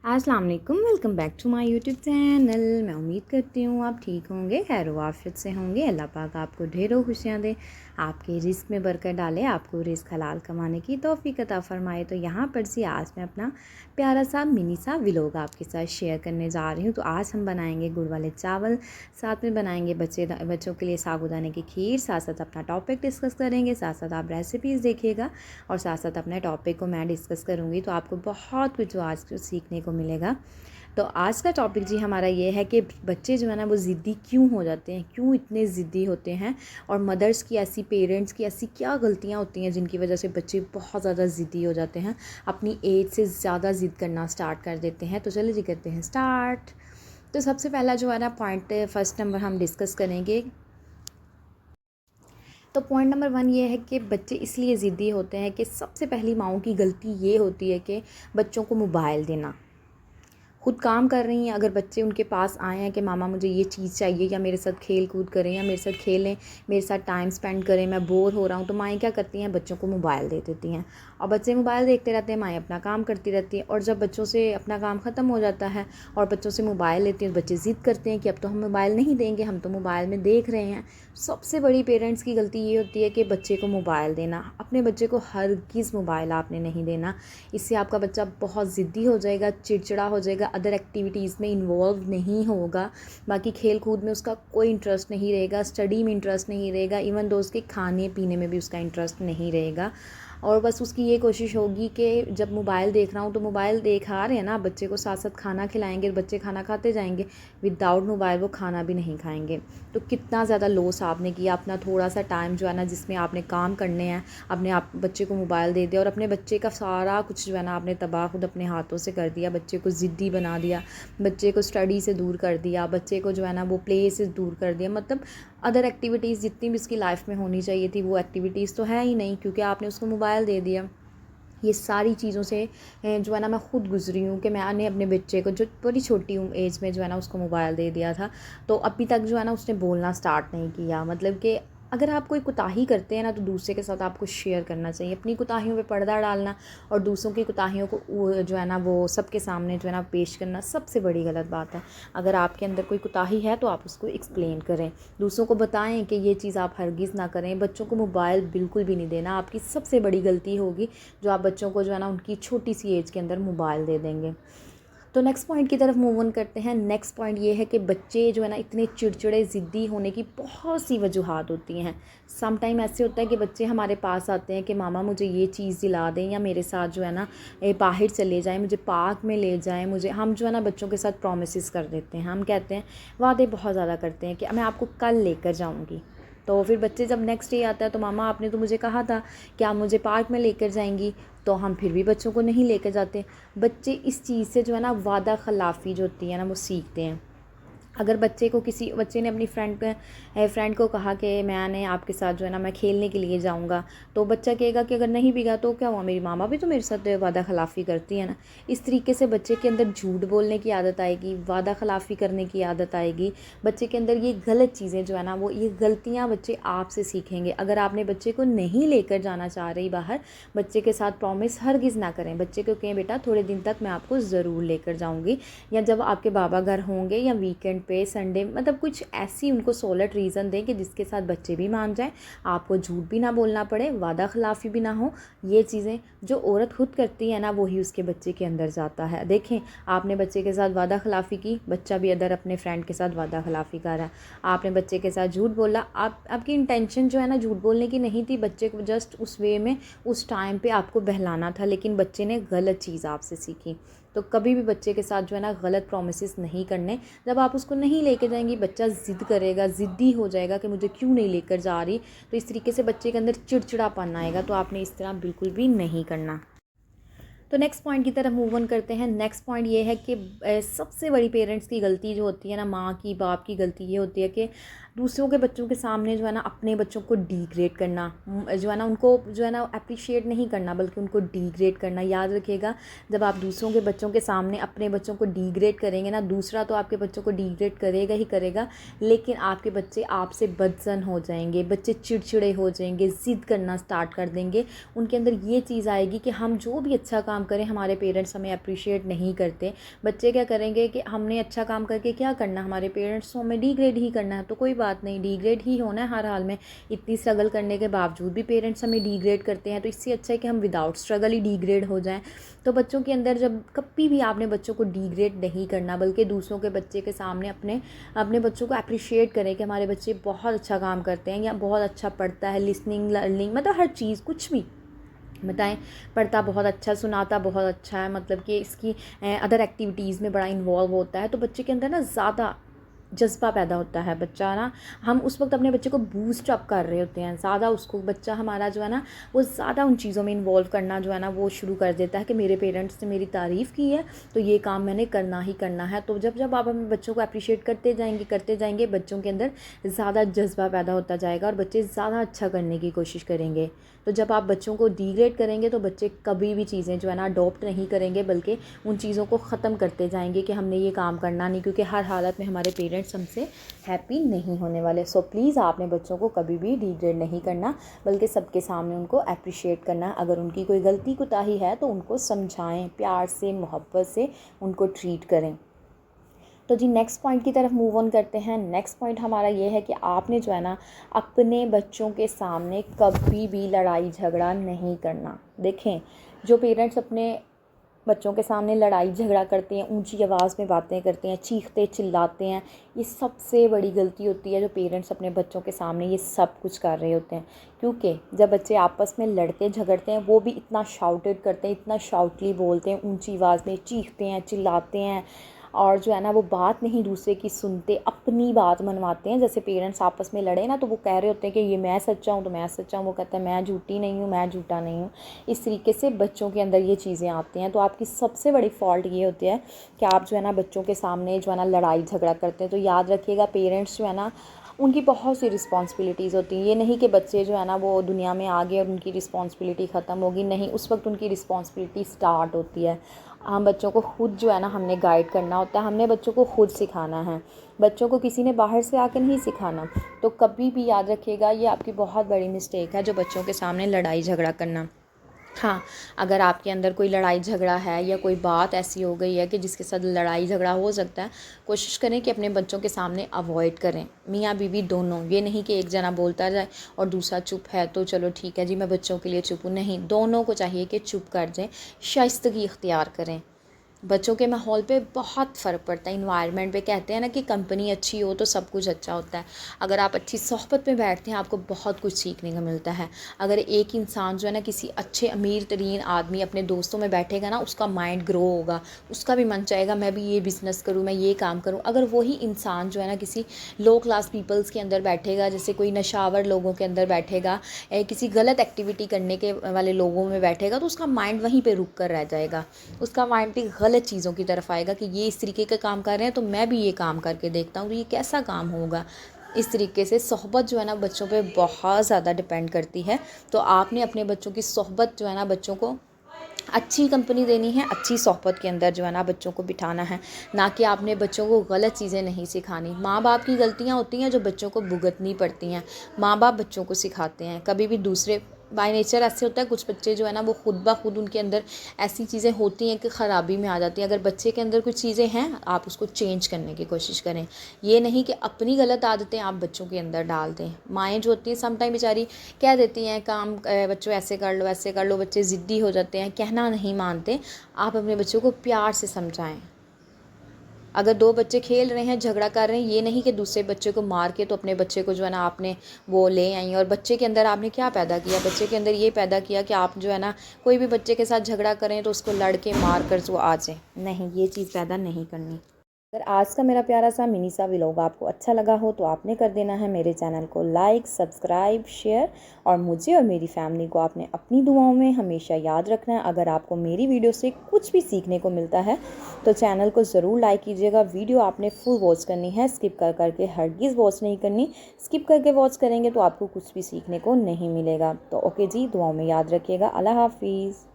अस्सलाम वालेकुम, welcome back to my YouTube channel. मैं उम्मीद करती हूँ आप ठीक होंगे, खैर वाफियत से होंगे। अल्लाह पाक आपको ढेरों खुशियाँ दे, आपके रिस्क में बरकत डाले, आपको रिस्क हलाल कमाने की तौफीक अता फरमाए। तो यहाँ पर से आज मैं अपना प्यारा सा मिनी सा व्लॉग आपके साथ शेयर करने जा रही हूँ। तो आज हम बनाएंगे गुड़ वाले चावल, साथ में बनाएंगे बच्चों के लिए साबूदाने की खीर, साथ साथ अपना टॉपिक डिस्कस करेंगे, साथ साथ आप रेसिपीज़ देखिएगा और साथ साथ अपने टॉपिक को मैं डिस्कस करूँगी। तो आपको बहुत कुछ जो आज सीखने को मिलेगा। तो आज का टॉपिक जी हमारा ये है कि बच्चे जो है ना वो ज़िद्दी क्यों हो जाते हैं, क्यों इतने ज़िद्दी होते हैं, और मदर्स की ऐसी, पेरेंट्स की ऐसी क्या गलतियाँ होती हैं जिनकी वजह से बच्चे बहुत ज़्यादा ज़िद्दी हो जाते हैं, अपनी एज से ज़्यादा ज़िद करना स्टार्ट कर देते हैं। तो चलिए जी करते हैं स्टार्ट। तो सबसे पहला जो है ना पॉइंट, फर्स्ट नंबर हम डिस्कस करेंगे। तो पॉइंट नंबर 1 ये है कि बच्चे इसलिए ज़िद्दी होते हैं कि सबसे पहली माँओं की गलती ये होती है कि बच्चों को मोबाइल देना। खुद काम कर रही हैं, अगर बच्चे उनके पास आए हैं कि मामा मुझे ये चीज़ चाहिए, या मेरे साथ खेल कूद करें, या मेरे साथ खेलें, मेरे साथ टाइम स्पेंड करें, मैं बोर हो रहा हूँ, तो माएँ क्या करती हैं, बच्चों को मोबाइल दे देती हैं और बच्चे मोबाइल देखते रहते हैं, माएँ अपना काम करती रहती हैं। और जब बच्चों से अपना काम ख़त्म हो जाता है और बच्चों से मोबाइल लेती हैं, तो बच्चे ज़िद करते हैं कि अब तो हम मोबाइल नहीं देंगे, हम तो मोबाइल में देख रहे हैं। सबसे बड़ी पेरेंट्स की गलती ये होती है कि बच्चे को मोबाइल देना। अपने बच्चे को हरगिज़ मोबाइल आपने नहीं देना। इससे आपका बच्चा बहुत ज़िद्दी हो जाएगा, चिड़चिड़ा हो जाएगा, अदर एक्टिविटीज़ में इन्वॉल्व नहीं होगा, बाकी खेल कूद में उसका कोई इंटरेस्ट नहीं रहेगा, स्टडी में इंटरेस्ट नहीं रहेगा, इवन दो उसके खाने पीने में भी उसका इंटरेस्ट नहीं रहेगा। और बस उसकी ये कोशिश होगी कि जब मोबाइल देख रहा हूँ तो मोबाइल देखा रहे हैं ना, बच्चे को साथ साथ खाना खिलाएंगे, बच्चे खाना खाते जाएंगे, विदाउट मोबाइल वो खाना भी नहीं खाएंगे। तो कितना ज़्यादा लॉस आपने किया अपना थोड़ा सा टाइम जो है ना, जिसमें आपने काम करने हैं, अपने आप बच्चे को मोबाइल दे दिया और अपने बच्चे का सारा कुछ जो है ना आपने तबाह खुद अपने हाथों से कर दिया। बच्चे को ज़िद्दी बना दिया, बच्चे को स्टडी से दूर कर दिया, बच्चे को जो है ना वो प्ले से दूर कर दिया। मतलब अदर एक्टिविटीज़ जितनी भी उसकी लाइफ में होनी चाहिए थी वो एक्टिविटीज़ तो है ही नहीं, क्योंकि आपने उसको मोबाइल दे दिया। ये सारी चीज़ों से जो है ना मैं ख़ुद गुज़री हूँ कि मैंने अपने बच्चे को जो बड़ी छोटी एज में जो है ना उसको मोबाइल दे दिया था, तो अभी तक जो है ना उसने बोलना स्टार्ट नहीं किया। मतलब कि अगर आप कोई कोताही करते हैं ना तो दूसरे के साथ आपको शेयर करना चाहिए, अपनी कोताहियों पे पर्दा डालना और दूसरों की कोताहियों को जो है ना वो सबके सामने जो है ना पेश करना सबसे बड़ी गलत बात है। अगर आपके अंदर कोई कोताही है तो आप उसको एक्सप्लेन करें, दूसरों को बताएं कि ये चीज़ आप हरगिज़ ना करें। बच्चों को मोबाइल बिल्कुल भी नहीं देना, आपकी सबसे बड़ी गलती होगी जो आप बच्चों को जो है ना उनकी छोटी सी एज के अंदर मोबाइल दे देंगे। तो नेक्स्ट पॉइंट की तरफ मूव ऑन करते हैं। नेक्स्ट पॉइंट ये है कि बच्चे जो है ना इतने चिड़चिड़े, ज़िद्दी होने की बहुत सी वजूहात होती हैं। सम टाइम ऐसे होता है कि बच्चे हमारे पास आते हैं कि मामा मुझे ये चीज़ दिला दें, या मेरे साथ जो है ना बाहर चले जाएं, मुझे पार्क में ले जाएं। मुझे हम जो है ना बच्चों के साथ प्रोमिस करते हैं, हम कहते हैं, वादे बहुत ज़्यादा करते हैं कि मैं आपको कल लेकर जाऊँगी। तो फिर बच्चे जब नेक्स्ट डे आता है तो मामा आपने तो मुझे कहा था कि आप मुझे पार्क में लेकर जाएंगी, तो हम फिर भी बच्चों को नहीं लेकर जाते। बच्चे इस चीज़ से जो है ना वादा खिलाफ़ी जो होती है ना वो सीखते हैं। अगर बच्चे ने अपनी फ्रेंड को कहा कि मैंने आपके साथ जो है ना मैं खेलने के लिए जाऊंगा, तो बच्चा कहेगा कि अगर नहीं भी गया तो क्या हुआ, मेरी मामा भी तो मेरे साथ वादा खिलाफ़ी करती है ना। इस तरीके से बच्चे के अंदर झूठ बोलने की आदत आएगी, वादा खिलाफ़ी करने की आदत आएगी। बच्चे के अंदर ये गलत चीज़ें जो है ना, वो ये गलतियाँ बच्चे आपसे सीखेंगे। अगर आपने बच्चे को नहीं लेकर जाना चाह रही बाहर, बच्चे के साथ प्रॉमिस हरगिज़ ना करें। बच्चे को कहें बेटा थोड़े दिन तक मैं आपको ज़रूर लेकर जाऊँगी, या जब आपके बाबा घर होंगे, या वीकेंड पे, संडे, मतलब कुछ ऐसी उनको सॉलिड रीज़न दें कि जिसके साथ बच्चे भी मान जाएं, आपको झूठ भी ना बोलना पड़े, वादा खिलाफ़ी भी ना हो। ये चीज़ें जो औरत खुद करती है ना वही उसके बच्चे के अंदर जाता है। देखें, आपने बच्चे के साथ वादा खिलाफ़ी की, बच्चा भी अदर अपने फ्रेंड के साथ वादा खिलाफ़ी कर रहा है। आपने बच्चे के साथ झूठ बोला, आपकी इंटेंशन जो है ना झूठ बोलने की नहीं थी, बच्चे को जस्ट उस वे में उस टाइम पे आपको बहलाना था, लेकिन बच्चे ने गलत चीज़ आपसे सीखी। तो कभी भी बच्चे के साथ जो है ना गलत प्रॉमिसेस नहीं करने। जब आप उसको नहीं लेकर जाएंगी, बच्चा ज़िद करेगा, ज़िद्दी हो जाएगा कि मुझे क्यों नहीं लेकर जा रही, तो इस तरीके से बच्चे के अंदर चिड़चिड़ापन आएगा। तो आपने इस तरह बिल्कुल भी नहीं करना। तो नेक्स्ट पॉइंट की तरफ मूव ऑन करते हैं। नेक्स्ट पॉइंट ये है कि सबसे बड़ी पेरेंट्स की गलती जो होती है ना, माँ की, बाप की गलती ये होती है कि दूसरों के बच्चों के सामने जो है ना अपने बच्चों को डिग्रेड करना, जो है ना उनको जो है ना अप्रिशिएट नहीं करना बल्कि उनको डिग्रेड करना। याद रखिएगा, जब आप दूसरों के बच्चों के सामने अपने बच्चों को डिग्रेड करेंगे ना, दूसरा तो आपके बच्चों को डिग्रेड करेगा ही करेगा, लेकिन आपके बच्चे आपसे बदजन हो जाएंगे, बच्चे चिड़चिड़े हो जाएंगे, ज़िद करना स्टार्ट कर देंगे। उनके अंदर ये चीज़ आएगी कि हम जो भी अच्छा काम करें हमारे पेरेंट्स हमें अप्रिशिएट नहीं करते। बच्चे क्या करेंगे कि हमने अच्छा काम करके क्या करना, हमारे पेरेंट्स को हमें डिग्रेड ही करना है, तो कोई बात नहीं, डिग्रेड ही होना है हर हाल में। इतनी स्ट्रगल करने के बावजूद भी पेरेंट्स हमें डिग्रेड करते हैं, तो इससे अच्छा है कि हम विदाउट स्ट्रगल ही डिग्रेड हो जाएं। तो बच्चों के अंदर जब कभी भी आपने बच्चों को डिग्रेड नहीं करना, बल्कि दूसरों के बच्चे के सामने अपने अपने बच्चों को अप्रिशिएट करें कि हमारे बच्चे बहुत अच्छा काम करते हैं या बहुत अच्छा पढ़ता है, लिसनिंग लर्निंग मतलब हर चीज़ कुछ भी बताएं, पढ़ता बहुत अच्छा, सुनाता बहुत अच्छा है, मतलब कि इसकी अदर एक्टिविटीज़ में बड़ा इन्वॉल्व होता है, तो बच्चे के अंदर ना ज़्यादा जज़्बा पैदा होता है। बच्चा ना, हम उस वक्त अपने बच्चे को बूस्ट अप कर रहे होते हैं, ज़्यादा उसको बच्चा हमारा जो है ना वो ज़्यादा उन चीज़ों में इन्वॉल्व करना जो है ना वो शुरू कर देता है कि मेरे पेरेंट्स ने मेरी तारीफ़ की है तो ये काम मैंने करना ही करना है। तो जब आप अपने बच्चों को अप्रिशिएट करते जाएंगे बच्चों के अंदर ज़्यादा जज्बा पैदा होता जाएगा और बच्चे ज़्यादा अच्छा करने की कोशिश करेंगे। तो जब आप बच्चों को डिग्रेड करेंगे तो बच्चे कभी भी चीज़ें जो है ना अडॉप्ट नहीं करेंगे, बल्कि उन चीज़ों को ख़त्म करते जाएंगे कि हमने ये काम करना नहीं, क्योंकि हर हालत में हमारे पेरेंट्स हमसे हैप्पी नहीं होने वाले। सो प्लीज़ आपने बच्चों को कभी भी डिग्रेड नहीं करना, बल्कि सबके सामने उनको अप्रिशिएट करना। अगर उनकी कोई गलती कोताही है तो उनको समझाएं, प्यार से मोहब्बत से उनको ट्रीट करें। तो जी नेक्स्ट पॉइंट की तरफ मूव ऑन करते हैं। नेक्स्ट पॉइंट हमारा ये है कि आपने जो है ना अपने बच्चों के सामने कभी भी लड़ाई झगड़ा नहीं करना। देखें, जो पेरेंट्स अपने बच्चों के सामने लड़ाई झगड़ा करते हैं, ऊंची आवाज़ में बातें करते हैं, चीखते चिल्लाते हैं, ये सबसे बड़ी गलती होती है जो पेरेंट्स अपने बच्चों के सामने ये सब कुछ कर रहे होते हैं। क्योंकि जब बच्चे आपस में लड़ते झगड़ते हैं वो भी इतना शाउटेड करते हैं, इतना शाउटली बोलते हैं, ऊंची आवाज़ में चीखते हैं, चिल्लाते हैं और जो है ना वो बात नहीं दूसरे की सुनते, अपनी बात मनवाते हैं। जैसे पेरेंट्स आपस में लड़े ना तो वो कह रहे होते हैं कि ये मैं सच्चा हूँ तो मैं सच्चा हूँ, वो कहता है मैं झूठी नहीं हूँ, मैं झूठा नहीं हूँ। इस तरीके से बच्चों के अंदर ये चीज़ें आती हैं। तो आपकी सबसे बड़ी फॉल्ट ये होती है कि आप जो है ना बच्चों के सामने जो है ना लड़ाई झगड़ा करते हैं। तो याद रखिएगा, पेरेंट्स जो है ना उनकी बहुत सी रिस्पॉन्सिबिलिटीज़ होती हैं। ये नहीं कि बच्चे जो है ना वो दुनिया में आ गए और उनकी रिस्पॉन्सिबिलिटी ख़त्म होगी, नहीं, उस वक्त उनकी रिस्पॉन्सिबिलिटी स्टार्ट होती है। हम बच्चों को खुद जो है ना हमने गाइड करना होता है, हमने बच्चों को खुद सिखाना है, बच्चों को किसी ने बाहर से आकर नहीं सिखाना। तो कभी भी याद रखिएगा, ये आपकी बहुत बड़ी मिस्टेक है जो बच्चों के सामने लड़ाई झगड़ा करना। हाँ, अगर आपके अंदर कोई लड़ाई झगड़ा है या कोई बात ऐसी हो गई है कि जिसके साथ लड़ाई झगड़ा हो सकता है, कोशिश करें कि अपने बच्चों के सामने अवॉइड करें, मियाँ बीवी दोनों। ये नहीं कि एक जना बोलता जाए और दूसरा चुप है तो चलो ठीक है जी मैं बच्चों के लिए चुप हूँ, नहीं, दोनों को चाहिए कि चुप कर जाएं, शाइस्तगी इख्तियार करें। बच्चों के माहौल पे बहुत फ़र्क पड़ता है, इन्वायरमेंट पे। कहते हैं ना कि कंपनी अच्छी हो तो सब कुछ अच्छा होता है। अगर आप अच्छी सोहबत में बैठते हैं आपको बहुत कुछ सीखने को मिलता है। अगर एक इंसान जो है ना किसी अच्छे अमीर तरीन आदमी अपने दोस्तों में बैठेगा ना, उसका माइंड ग्रो होगा, उसका भी मन चाहेगा मैं भी ये बिज़नेस करूँ, मैं ये काम करूँ। अगर वही इंसान जो है ना किसी लो क्लास पीपल्स के अंदर बैठेगा, जैसे कोई नशावर लोगों के अंदर बैठेगा, किसी गलत एक्टिविटी करने के वाले लोगों में बैठेगा, तो उसका माइंड वहीं पर रुक कर रह जाएगा। उसका माइंड भी गलत चीज़ों की तरफ आएगा कि ये इस तरीके का काम कर रहे हैं तो मैं भी ये काम करके देखता हूँ तो ये कैसा काम होगा। इस तरीके से सोहबत जो है ना बच्चों पे बहुत ज़्यादा डिपेंड करती है। तो आपने अपने बच्चों की सोहबत जो है ना बच्चों को अच्छी कंपनी देनी है, अच्छी सोहबत के अंदर जो है ना बच्चों को बिठाना है, ना कि आपने बच्चों को गलत चीज़ें नहीं सिखानी। माँ बाप की गलतियाँ होती हैं जो बच्चों को भुगतनी पड़ती हैं, माँ बाप बच्चों को सिखाते हैं। कभी भी दूसरे बाय नेचर ऐसे होता है, कुछ बच्चे जो है ना वो खुद ब खुद उनके अंदर ऐसी चीज़ें होती हैं कि ख़राबी में आ जाती हैं। अगर बच्चे के अंदर कुछ चीज़ें हैं आप उसको चेंज करने की कोशिश करें, ये नहीं कि अपनी गलत आदतें आप बच्चों के अंदर डाल दें। माएँ जो होती हैं समटाइम बेचारी कह देती हैं काम बच्चों ऐसे कर लो, बच्चे ज़िद्दी हो जाते हैं, कहना नहीं मानते। आप अपने बच्चों को प्यार से समझाएं। अगर दो बच्चे खेल रहे हैं, झगड़ा कर रहे हैं, ये नहीं कि दूसरे बच्चे को मार के तो अपने बच्चे को जो है ना आपने वो ले आई। और बच्चे के अंदर आपने क्या पैदा किया, बच्चे के अंदर ये पैदा किया कि आप जो है ना कोई भी बच्चे के साथ झगड़ा करें तो उसको लड़ के मार कर वो आ जाए। नहीं, ये चीज़ पैदा नहीं करनी। अगर आज का मेरा प्यारा सा मिनी सा व्लॉग आपको अच्छा लगा हो तो आपने कर देना है मेरे चैनल को लाइक, सब्सक्राइब, शेयर, और मुझे और मेरी फैमिली को आपने अपनी दुआओं में हमेशा याद रखना है। अगर आपको मेरी वीडियो से कुछ भी सीखने को मिलता है तो चैनल को ज़रूर लाइक कीजिएगा। वीडियो आपने फुल वॉच करनी है, स्किप कर करके हरगिज़ वॉच नहीं करनी। स्किप करके वॉच करेंगे तो आपको कुछ भी सीखने को नहीं मिलेगा। तो ओके जी, दुआओं में याद रखिएगा। अल्लाह हाफिज़।